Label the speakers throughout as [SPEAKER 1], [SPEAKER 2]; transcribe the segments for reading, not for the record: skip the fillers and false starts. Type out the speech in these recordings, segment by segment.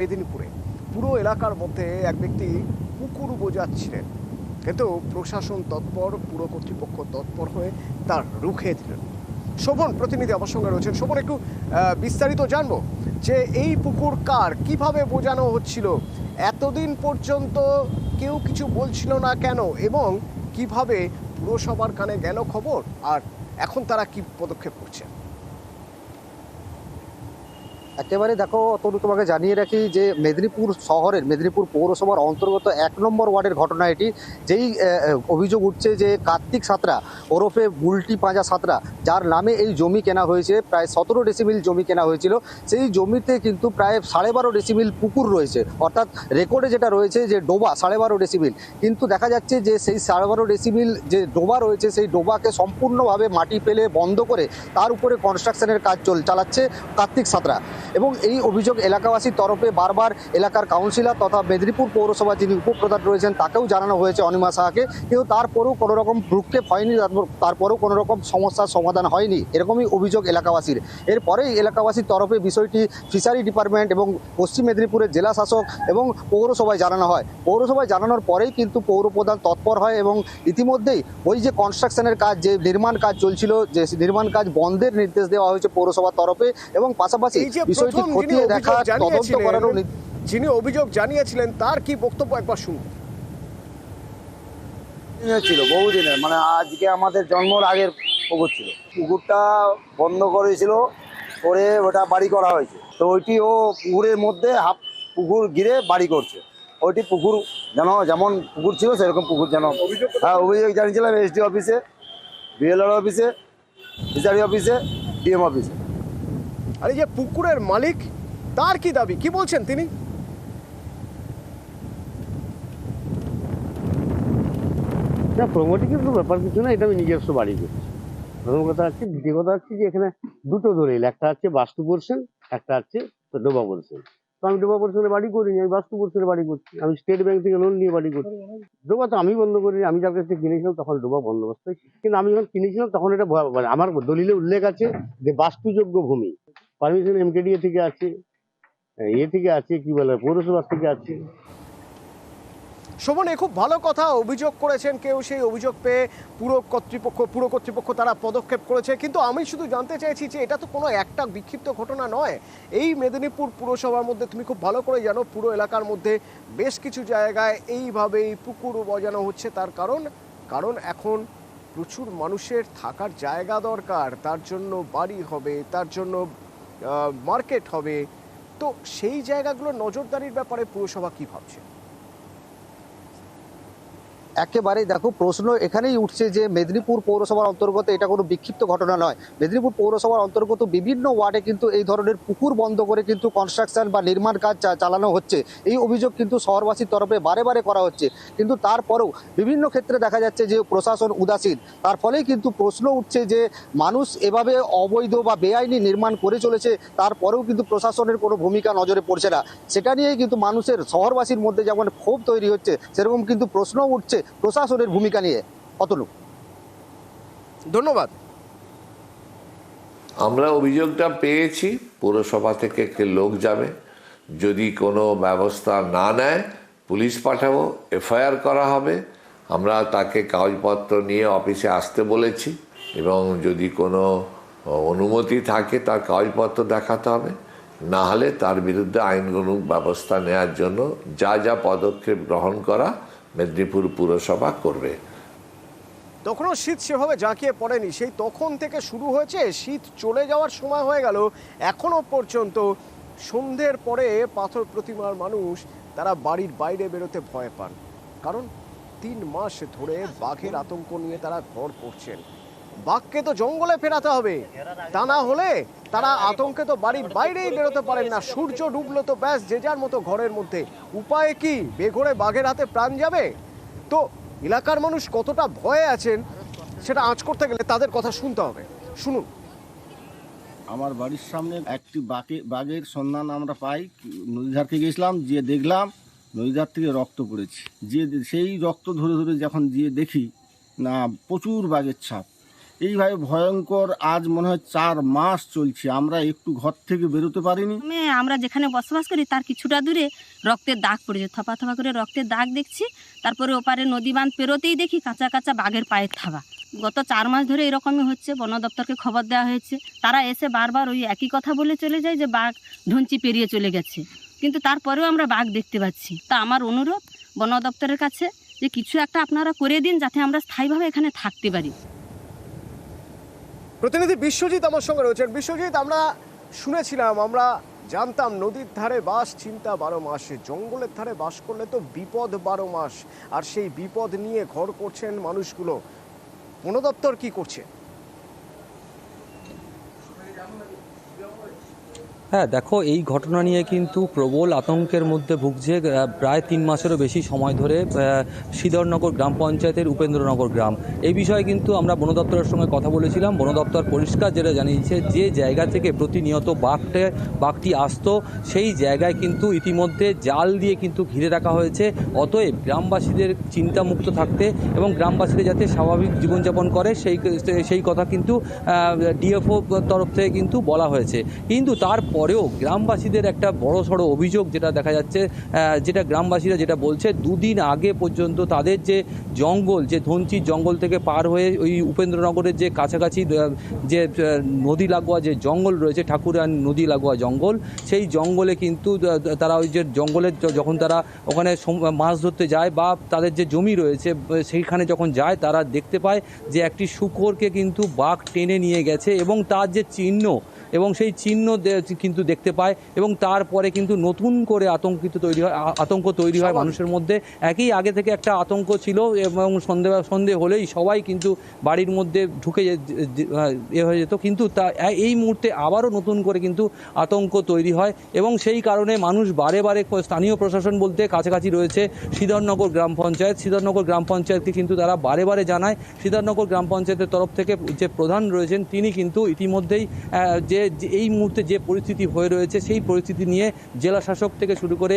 [SPEAKER 1] মেদিনীপুরে পুরো এলাকার মধ্যে এক ব্যক্তি পুকুর বোঝাচ্ছিলেন, কিন্তু প্রশাসন তৎপর, পুরো কর্তৃপক্ষ তৎপর হয়ে তার রুখে দিলেন। শোভন প্রতিনিধি আমার সঙ্গে রয়েছেন। শোভন, একটু বিস্তারিত জানবো যে এই পুকুর কার, কিভাবে বোঝানো হচ্ছিল, এতদিন পর্যন্ত কেউ কিছু বলছিল না কেন, এবং কিভাবে পুরসভার কানে গেল খবর, আর এখন তারা কি পদক্ষেপ করছে?
[SPEAKER 2] একেবারে দেখো, তরু তোমাকে জানিয়ে রাখি যে মেদিনীপুর শহরের মেদিনীপুর পৌরসভার অন্তর্গত ১ নম্বর ওয়ার্ডের ঘটনা এটি। যেই অভিযোগ উঠছে যে কার্তিক সাঁতরা ওরফে বুলটি পাঁজা সাঁতরা, যার নামে এই জমি কেনা হয়েছে, প্রায় ১৭ ডেসিমিল জমি কেনা হয়েছিল। সেই জমিতে কিন্তু প্রায় ১২.৫ ডেসিমিল পুকুর রয়েছে, অর্থাৎ রেকর্ডে যেটা রয়েছে যে ডোবা ১২.৫ ডেসিমিল, কিন্তু দেখা যাচ্ছে যে সেই ১২.৫ ডেসিমিল যে ডোবা রয়েছে সেই ডোবাকে সম্পূর্ণভাবে মাটি ফেলে বন্ধ করে তার উপরে কনস্ট্রাকশনের কাজ চালাচ্ছে কার্তিক সাঁতরা। এবং এই অভিযোগ এলাকাবাসীর তরফে বারবার এলাকার কাউন্সিলর তথা মেদিনীপুর পৌরসভা যিনি উপপ্রধান রয়েছেন তাকেও জানানো হয়েছে, অনিমা সাহাকে, কিন্তু তারপরেও কোনো রকম ভ্রুক্ষেপ হয়নি, তারপরেও কোনো রকম সমস্যার সমাধান হয়নি, এরকমই অভিযোগ এলাকাবাসীর। এরপরেই এলাকাবাসীর তরফে বিষয়টি ফিশারি ডিপার্টমেন্ট এবং পশ্চিম মেদিনীপুরের জেলা শাসক এবং পৌরসভায় জানানো হয়। পৌরসভায় জানানোর পরেই কিন্তু পৌরপ্রধান তৎপর হয় এবং ইতিমধ্যেই ওই যে কনস্ট্রাকশনের কাজ, যে নির্মাণ কাজ চলছিল, যে নির্মাণ কাজ বন্ধের নির্দেশ দেওয়া হয়েছে পৌরসভার তরফে, এবং পাশাপাশি বিষয়টি খতিয়ে দেখা, তদন্ত করারও।
[SPEAKER 1] যিনি অভিযোগ জানিয়েছিলেন তার কি বক্তব্য একবার শুনুন।
[SPEAKER 3] ছিল বহুদিনের, মানে আজকে আমাদের জন্মর আগের পুকুর ছিল। পুকুরটা বন্ধ করেছিল, করে ওটা বাড়ি করা হয়েছে। তো ওইটি ও পুকুরের মধ্যে হাফ পুকুর ঘিরে বাড়ি করছে। ওইটি পুকুর যেমন পুকুর ছিল সেরকম পুকুর যেন। হ্যাঁ, অভিযোগ জানিয়েছিলাম এসডি অফিসে, বিএলআর অফিসে, ফিশারি অফিসে, ডিএম অফিসে।
[SPEAKER 1] আর এই যে পুকুরের মালিক, তার কি দাবি, কি বলছেন তিনি?
[SPEAKER 4] না, প্রমোটিং কিন্তু ব্যাপার কিছু না, এটা আমি নিজস্ব বাড়ি করছি। প্রথম কথা হচ্ছে, দ্বিতীয় কথা হচ্ছে যে এখানে দুটো দলিল, একটা হচ্ছে বাস্তু পোর্শন, একটা হচ্ছে ডোবা পোর্শন। তো আমি ডোবা পোর্শনে বাড়ি করিনি, আমি বাস্তু পোর্শনে বাড়ি করছি। আমি স্টেট ব্যাংক থেকে লোন নিয়ে বাড়ি করছি। ডোবা তো আমি বন্ধ করিনি, আমি যার কাছ থেকে কিনেছিলাম তখন ডোবা বন্দোবস্ত, কিন্তু আমি যখন কিনেছিলাম তখন এটা আমার দলিলে উল্লেখ আছে যে বাস্তুযোগ্য ভূমি, পারমিশন এমকেডিএ থেকে আছে, থেকে আছে, কি বলে, পৌরসভার থেকে আছে।
[SPEAKER 1] শোভন, খুব ভালো কথা, অভিযোগ করেছেন কেউ, সেই অভিযোগ পেয়ে পুরো কর্তৃপক্ষ তারা পদক্ষেপ করেছে। কিন্তু আমি শুধু জানতে চাইছি যে এটা তো কোনো একটা বিক্ষিপ্ত ঘটনা নয়। এই মেদিনীপুর পুরসভার মধ্যে তুমি খুব ভালো করে জানো, পুরো এলাকার মধ্যে বেশ কিছু জায়গায় এইভাবেই পুকুর বজানো হচ্ছে। তার কারণ এখন প্রচুর মানুষের থাকার জায়গা দরকার, তার জন্য বাড়ি হবে, তার জন্য মার্কেট হবে। তো সেই জায়গাগুলো নজরদারির ব্যাপারে পুরসভা কি ভাবছে?
[SPEAKER 2] একেবারেই দেখো, প্রশ্ন এখানেই উঠছে যে মেদিনীপুর পৌরসভার অন্তর্গত এটা কোনো বিক্ষিপ্ত ঘটনা নয়। মেদিনীপুর পৌরসভার অন্তর্গত বিভিন্ন ওয়ার্ডে কিন্তু এই ধরনের পুকুর বন্ধ করে কিন্তু কনস্ট্রাকশন বা নির্মাণ কাজ চালানো হচ্ছে। এই অভিযোগ কিন্তু শহরবাসীর তরফে বারে বারে করা হচ্ছে, কিন্তু তারপরেও বিভিন্ন ক্ষেত্রে দেখা যাচ্ছে যে প্রশাসন উদাসীন। তার ফলেই কিন্তু প্রশ্ন উঠছে যে মানুষ এভাবে অবৈধ বা বেআইনি নির্মাণ করে চলেছে, তারপরেও কিন্তু প্রশাসনের কোনো ভূমিকা নজরে পড়ছে না। সেটা নিয়েই কিন্তু মানুষের, শহরবাসীর মধ্যে যেমন ক্ষোভ তৈরি হচ্ছে, সেরকম কিন্তু প্রশ্ন উঠছে প্রশাসনের ভূমিকা নিয়ে। অতনু,
[SPEAKER 1] ধন্যবাদ।
[SPEAKER 5] আমরা অভিযোগটা পেয়েছি, পৌরসভা থেকে লোক যাবে, যদি কোনো ব্যবস্থা না নেয় পুলিশ পাঠাবো, এফআইআর করা হবে। আমরা তাকে কাগজপত্র নিয়ে অফিসে আসতে বলেছি, এবং যদি কোনো অনুমতি থাকে তার কাগজপত্র দেখাতে হবে, না হলে তার বিরুদ্ধে আইনানুগ ব্যবস্থা নেওয়ার জন্য যা যা পদক্ষেপ গ্রহণ করা মেদিনীপুর পুরসভা করবে।
[SPEAKER 1] তখনও শীত সেভাবে জাঁকিয়ে পড়েনি, সেই তখন থেকে শুরু হয়েছে, শীত চলে যাওয়ার সময় হয়ে গেল, এখনো পর্যন্ত সন্ধ্যের পরে পাথর প্রতিমার মানুষ তারা বাড়ির বাইরে বেরোতে ভয় পান। কারণ ৩ মাস ধরে বাঘের আতঙ্ক নিয়ে তারা ঘর করছেন। বাঘকে তো জঙ্গলে ফেরাতে হবে, তা না হলে তারা আতঙ্কে তো বাড়ির বাইরেই বেরোতে পারেন না। সূর্য ডুবলো তো ব্যাস, যে যার মতো ঘরের মধ্যে। উপায় কি? বেঘরে বাঘের হাতে প্রাণ যাবে? তো এলাকার মানুষ কতটা ভয়ে আছেন সেটা আঁচ করতে গেলে তাদের কথা শুনতে হবে। শুনুন।
[SPEAKER 6] আমার বাড়ির সামনে একটি বাঘের সন্ধান আমরা পাই। নদীধারকে গেছিলাম, গিয়ে দেখলাম নদীধার থেকে রক্ত পড়েছে। যে সেই রক্ত ধরে ধরে যখন গিয়ে দেখি না, প্রচুর বাঘের ছাপ। এইভাবে ভয়ঙ্কর আজ মনে হয় 4 মাস চলছে, আমরা একটু ঘর থেকে বেরোতে পারিনি।
[SPEAKER 7] আমরা যেখানে বসবাস করি তার কিছুটা দূরে রক্তের দাগ পড়েছে, থপা থপা করে রক্তের দাগ দেখছি। তারপরে ওপারে নদী বাঁধ পেরোতেই দেখি কাঁচা কাঁচা বাঘের পায়ের থাবা। গত 4 মাস ধরে এরকমই হচ্ছে। বন দপ্তরকে খবর দেওয়া হয়েছে, তারা এসে বারবার ওই একই কথা বলে চলে যায় যে বাঘ ঢঞ্চি পেরিয়ে চলে গেছে, কিন্তু তারপরেও আমরা বাঘ দেখতে পাচ্ছি। তা আমার অনুরোধ বন দপ্তরের কাছে যে কিছু একটা আপনারা করে দিন যাতে আমরা স্থায়ীভাবে এখানে থাকতে পারি।
[SPEAKER 1] প্রতিনিধি বিশ্বজিৎ আমার সঙ্গে রয়েছেন। বিশ্বজিৎ, আমরা শুনেছিলাম, আমরা জানতাম নদীর ধারে বাস চিন্তা 12 মাসে, জঙ্গলের ধারে বাস করলে তো বিপদ 12 মাস, আর সেই বিপদ নিয়ে ঘর করছেন মানুষগুলো। বন দপ্তর কি করছে?
[SPEAKER 8] হ্যাঁ দেখো, এই ঘটনা নিয়ে কিন্তু প্রবল আতঙ্কের মধ্যে ভুগছে প্রায় 3 মাসেরও বেশি সময় ধরে শ্রীধরনগর গ্রাম পঞ্চায়েতের উপেন্দ্রনগর গ্রাম। এই বিষয়ে কিন্তু আমরা বন দপ্তরের সঙ্গে কথা বলেছিলাম। বন দপ্তর পরিষ্কার যেটা জানিয়েছে, যে জায়গা থেকে প্রতিনিয়ত বাঘটি আসতো সেই জায়গায় কিন্তু ইতিমধ্যে জাল দিয়ে কিন্তু ঘিরে রাখা হয়েছে। অতএব গ্রামবাসীদের চিন্তামুক্ত থাকতে এবং গ্রামবাসীরা যাতে স্বাভাবিক জীবনযাপন করে সেই কথা কিন্তু ডিএফও তরফ থেকে কিন্তু বলা হয়েছে। কিন্তু তারপরেও গ্রামবাসীদের একটা বড়সড় অভিযোগ যেটা দেখা যাচ্ছে, যেটা গ্রামবাসীরা যেটা বলছে, 2 দিন আগে পর্যন্ত তাদের যে জঙ্গল, যে ধনচির জঙ্গল থেকে পার হয়ে ওই উপেন্দ্রনগরের যে কাছাকাছি যে নদী লাগোয়া যে জঙ্গল রয়েছে, ঠাকুরান নদী লাগোয়া জঙ্গল, সেই জঙ্গলে কিন্তু তারা ওই যে জঙ্গলের যখন তারা ওখানে মাছ ধরতে যায় বা তাদের যে জমি রয়েছে সেইখানে যখন যায়, তারা দেখতে পায় যে একটি শূকরকে কিন্তু বাঘ টেনে নিয়ে গেছে এবং তার যে চিহ্ন এবং সেই চিহ্ন কিন্তু দেখতে পায়। এবং তারপরে কিন্তু নতুন করে আতঙ্ক তৈরি হয় মানুষের মধ্যে। একই আগে থেকে একটা আতঙ্ক ছিল এবং সন্ধে হলেই সবাই কিন্তু বাড়ির মধ্যে ঢুকে হয়ে যেত, কিন্তু এই মুহূর্তে আবারও নতুন করে কিন্তু আতঙ্ক তৈরি হয়। এবং সেই কারণে মানুষ বারে বারে স্থানীয় প্রশাসন বলতে কাছাকাছি রয়েছে শ্রীধরনগর গ্রাম পঞ্চায়েত, শ্রীধরনগর গ্রাম পঞ্চায়েতকে কিন্তু তারা বারে বারে জানায়। শ্রীধরনগর গ্রাম পঞ্চায়েতের তরফ থেকে যে প্রধান রয়েছেন তিনি কিন্তু ইতিমধ্যেই যে এই মুহূর্তে যে পরিস্থিতি হয়ে রয়েছে সেই পরিস্থিতি নিয়ে জেলা শাসক থেকে শুরু করে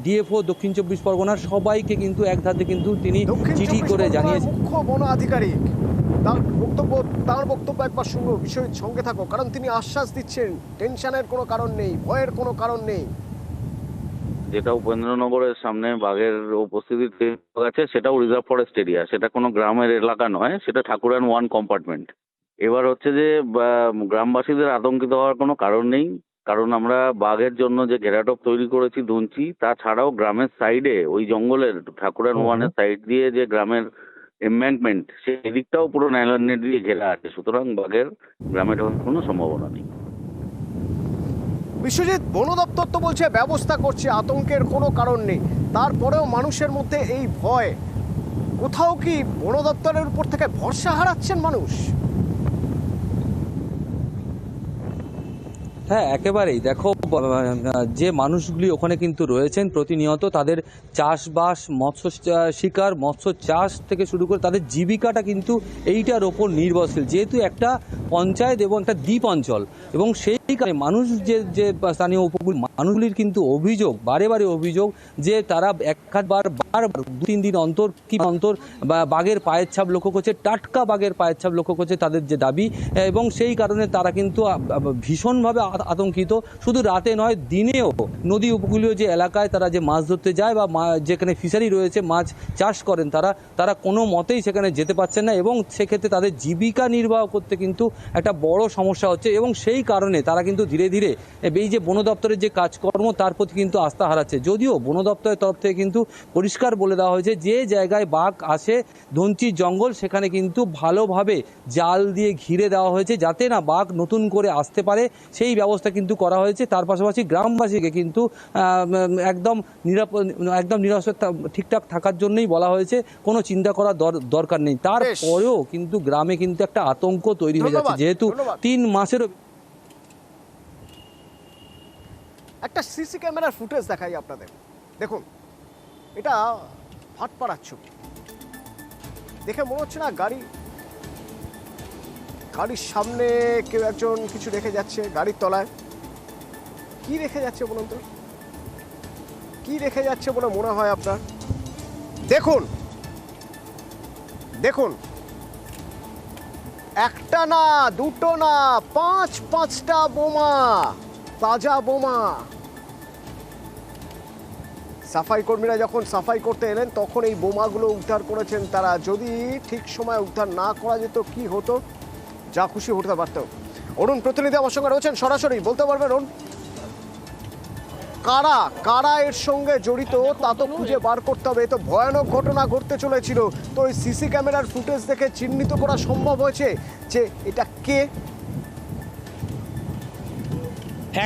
[SPEAKER 8] ডিএফও দক্ষিণ 24 পরগনার সবাইকে কিন্তু এক ধাতে কিন্তু তিনি চিঠি করে জানিয়েছেন।
[SPEAKER 1] মুখ্য বন আধিকারিক তার বক্তব্য একবার শুনবো। বিষয়ের সঙ্গে থাকো, কারণ তিনি আশ্বাস দিচ্ছেন টেনশনের কোনো কারণ নেই, ভয়ের কোনো কারণ নেই।
[SPEAKER 9] যেটা উপেন্দ্রনগরের সামনে বাঘের উপস্থিতি আছে সেটাও রিজার্ভ ফরেস্ট এরিয়া, সেটা কোনো গ্রামের এলাকা নয়, সেটা ঠাকুরান 1 কম্পার্টমেন্ট। এবার হচ্ছে যে গ্রামবাসীদের আতঙ্কিত হওয়ার কোনো কারণ নেই, কারণ আমরা বাঘের জন্য যে ঘেরাটোপ তৈরি করেছি ধুনচি, তাছাড়াও গ্রামের সাইডে ওই জঙ্গলের ঠাকুরান 1-এর সাইড দিয়ে যে গ্রামের এমব্যাঙ্কমেন্ট, সেই দিকটাও পুরো নাইলন নেট দিয়ে ঘেরা আছে, সুতরাং বাঘের গ্রামে ঢোকার কোনো সম্ভাবনা নেই।
[SPEAKER 1] বিশ্বজিৎ, বন দপ্তর তো বলছে ব্যবস্থা করছে, আতঙ্কের কোনো কারণ নেই, তারপরেও মানুষের মধ্যে এই ভয়, কোথাও কি বন দপ্তরের উপর থেকে ভরসা হারাচ্ছেন মানুষ?
[SPEAKER 8] হ্যাঁ একেবারেই। দেখো, যে মানুষগুলি ওখানে কিন্তু রয়েছেন প্রতিনিয়ত তাদের চাষবাস, মৎস্য শিকার, মৎস্য চাষ থেকে শুরু করে তাদের জীবিকাটা কিন্তু এইটার ওপর নির্ভরশীল, যেহেতু একটা পঞ্চায়েত এবং একটা দ্বীপ অঞ্চল। এবং সেই কারণে মানুষ যে স্থানীয় উপকূল মানুষগুলির কিন্তু অভিযোগ, বারে বারে অভিযোগ যে তারা বারবার 2-3 দিন অন্তর বাঘের পায়ের ছাপ লক্ষ্য করছে, টাটকা বাঘের পায়ের ছাপ লক্ষ্য করছে তাদের যে দাবি। এবং সেই কারণে তারা কিন্তু ভীষণভাবে আতঙ্কিত। শুধু রাতে নয়, দিনেও নদী উপকূলীয় যে এলাকায় তারা যে মাছ ধরতে যায় বা যেখানে ফিশারি রয়েছে, মাছ চাষ করেন তারা কোনো মতেই সেখানে যেতে পারছেন না এবং সেক্ষেত্রে তাদের জীবিকা নির্বাহ করতে কিন্তু একটা বড় সমস্যা হচ্ছে। এবং সেই কারণে তারা কিন্তু ধীরে ধীরে এই যে বন দপ্তরের যে কাজকর্ম তার প্রতি কিন্তু আস্থা হারাচ্ছে। যদিও বন দপ্তরের তরফ থেকে কিন্তু পরিষ্কার বলে দেওয়া হয়েছে যে জায়গায় বাঘ আসে, ধনচির জঙ্গল, সেখানে কিন্তু ভালোভাবে জাল দিয়ে ঘিরে দেওয়া হয়েছে যাতে না বাঘ নতুন করে আসতে পারে, সেই ব্যবস্থা কিন্তু করা হয়েছে। তার পাশাপাশি গ্রামবাসীকে কিন্তু একদম নিরাপদ ঠিকঠাক থাকার জন্যই বলা হয়েছে, কোনো চিন্তা করার দরকার নেই। তারপরেও কিন্তু গ্রামে কিন্তু একটা আতঙ্ক তৈরি হয়ে যাচ্ছে, যেহেতু 3 মাসেরও
[SPEAKER 1] একটা সিসি ক্যামেরার ফুটেজ দেখাই আপনাদের। দেখুন, এটা ভাটপাড়ার ছবি। দেখে মনে হচ্ছে না গাড়ির সামনে কেউ একজন কিছু রেখে যাচ্ছে, গাড়ির তলায় কি রেখে যাচ্ছে বলুন তো, কি রেখে যাচ্ছে বলে মনে হয় আপনার? দেখুন, একটা না, দুটো না, পাঁচটা বোমা, তাজা বোমা। সাফাই কর্মীরা যখন সাফাই করতে এলেন তখন এই বোমাগুলো উদ্ধার করেছেন তারা। যদি ঠিক সময় উদ্ধার না করা যেত কি হতো, যা খুশি হতে পারত। অরুণ প্রতিনিধি আমার সঙ্গে রয়েছেন, সরাসরি বলতে পারবেন অরুণ, কারা কারা এর সঙ্গে জড়িত তা তো খুঁজে বার করতে হবে। এ তো ভয়ানক ঘটনা ঘটতে চলেছিল, তো এই সিসি ক্যামেরার ফুটেজ দেখে চিহ্নিত করা সম্ভব হয়েছে যে এটা কে?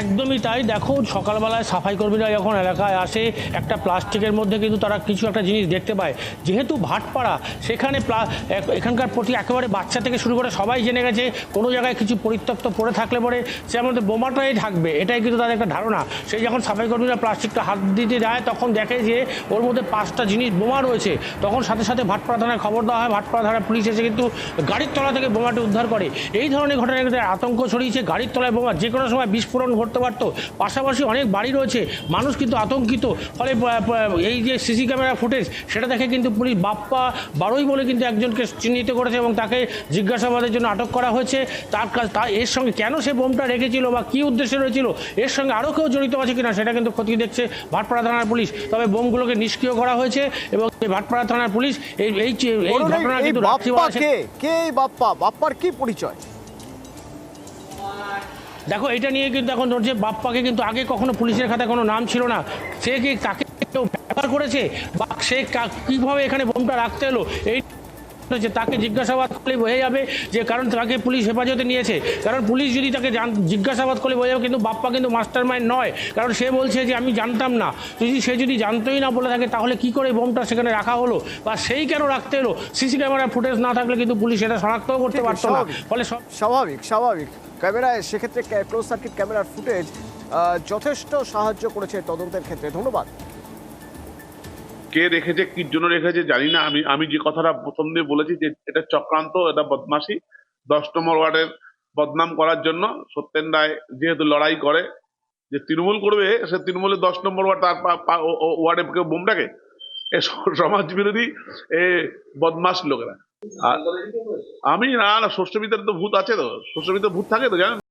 [SPEAKER 10] একদমই তাই। দেখো, সকালবেলায় সাফাই কর্মীরা যখন এলাকায় আসে একটা প্লাস্টিকের মধ্যে কিন্তু তারা কিছু একটা জিনিস দেখতে পায়। যেহেতু ভাটপাড়া, সেখানে এখানকার প্রতি একেবারে বাচ্চা থেকে শুরু করে সবাই জেনে গেছে কোনো জায়গায় কিছু পরিত্যক্ত পড়ে থাকলে পরে সে আমাদের বোমাটাই থাকবে, এটাই কিন্তু তাদের একটা ধারণা। সেই যখন সাফাই কর্মীরা প্লাস্টিকটা হাত দিতে যায় তখন দেখে যে ওর মধ্যে 5টা জিনিস বোমা রয়েছে। তখন সাথে সাথে ভাটপাড়া থানায় খবর দেওয়া হয়। ভাটপাড়া থানার পুলিশ এসে কিন্তু গাড়ির তলা থেকে বোমাটি উদ্ধার করে। এই ধরনের ঘটনায় কিন্তু আতঙ্ক ছড়িয়েছে। গাড়ির তলায় বোমা, যে কোনো সময় বিস্ফোরণ ঘটতে পারতো। পাশাপাশি অনেক বাড়ি রয়েছে, মানুষ কিন্তু আতঙ্কিত। ফলে এই যে সিসি ক্যামেরা ফুটেজ, সেটা দেখে কিন্তু পুলিশ বাপ্পা বারোই বলে কিন্তু একজনকে চিহ্নিত করেছে এবং তাকে জিজ্ঞাসাবাদের জন্য আটক করা হয়েছে। এর সঙ্গে কেন সে বোমটা রেখেছিল বা কী উদ্দেশ্যে রয়েছিল, এর সঙ্গে আরও কেউ জড়িত আছে কিনা সেটা কিন্তু খতিয়ে দেখছে ভাটপাড়া থানার পুলিশ। তবে বোমগুলোকে নিষ্ক্রিয় করা হয়েছে এবং ভাটপাড়া থানার পুলিশ এই ঘটনা কিন্তু
[SPEAKER 1] বাপ্পার কি পরিচয়?
[SPEAKER 10] দেখো, এটা নিয়ে কিন্তু এখন ধরছে বাপ্পাকে কিন্তু আগে কখনো পুলিশের খাতায় কোনো নাম ছিল না। সে কি তাকে কেউ ব্যবহার করেছে বা সে কীভাবে এখানে বোমটা রাখতে এলো, এই তাকে জিজ্ঞাসাবাদ করলে বোঝা যাবে যে, কারণ তাকে পুলিশ হেফাজতে নিয়েছে। কারণ পুলিশ যদি তাকে জিজ্ঞাসাবাদ করলে বোঝা যাবে কিন্তু বাপ্পা কিন্তু মাস্টার মাইন্ড নয়। কারণ সে বলছে যে আমি জানতাম না। সে যদি জানতোই না বলে থাকে তাহলে কি করে বোমটা সেখানে রাখা হলো বা সেই কেন রাখতে এলো? সিসি ক্যামেরার ফুটেজ না থাকলে কিন্তু পুলিশ এটা শনাক্তও করতে পারতো না। ফলে
[SPEAKER 1] স্বাভাবিক ক্যামেরায় সেক্ষেত্রে ক্লোজ সার্কিট ক্যামেরার ফুটেজ যথেষ্ট সাহায্য করেছে তদন্তের ক্ষেত্রে। ধন্যবাদ।
[SPEAKER 11] কে রেখেছে, কি জন্য রেখেছে জানি না। আমি যে কথাটা প্রথম দিয়ে বলেছি যে এটা চক্রান্ত, এটা বদমাশি, 10 নম্বর ওয়ার্ডের বদনাম করার জন্য। সত্যেন রায় যেহেতু লড়াই করে যে তৃণমূল করবে, সে তৃণমূলের 10 নম্বর ওয়ার্ড, তার ওয়ার্ডে কেউ বোম রাখে? এ সমাজ বিরোধী এ বদমাশ লোকেরা। আমি না, ষষ্ঠীর ভিতরে তো ভূত আছে, তো ষষ্ঠীর ভিতরে ভূত থাকে তো জানেন।